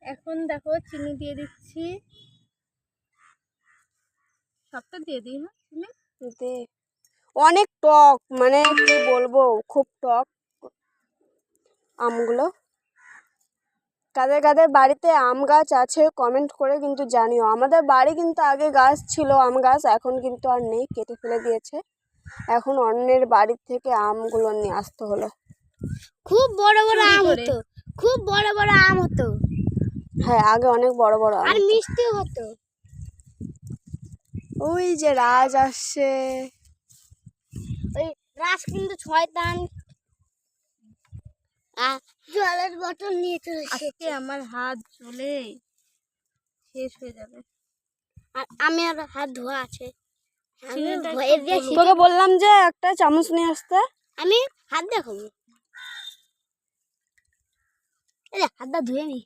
এখন দেখো চিনি দিয়ে দিচ্ছি, সবটা দিয়ে দিই। হ্যাঁ চিনি দে। অনেক টক, মানে কি বলবো, খুব টক আমগুলো। কাদের কাদের বাড়িতে আম গাছ আছে কমেন্ট করে কিন্তু জানিও। আমাদের বাড়ি কিন্তু আগে গাছ ছিল আম গাছ, এখন কিন্তু আর নেই, কেটে ফেলে দিয়েছে। এখন অন্যের বাড়ির থেকে আমগুলো নিয়ে আসতে হলো। খুব বড় বড় আম হতো, খুব বড় বড় আম হতো। হ্যাঁ আগে অনেক বড় বড় আম আর মিষ্টি হতো। ওই যে রাজ আসছে। ওই রাজ কিন্তু শয়তান। জলের বোতল নিয়ে চলে আজকে আমার হাত জ্বলে শেষ হয়ে যাবে। আর আমি আর হাত ধোয়া আছে। তোকে বললাম যে একটা চামচ নিয়ে আসতে। আমি হাত দেখাবো, হাতটা ধুয়ে নি।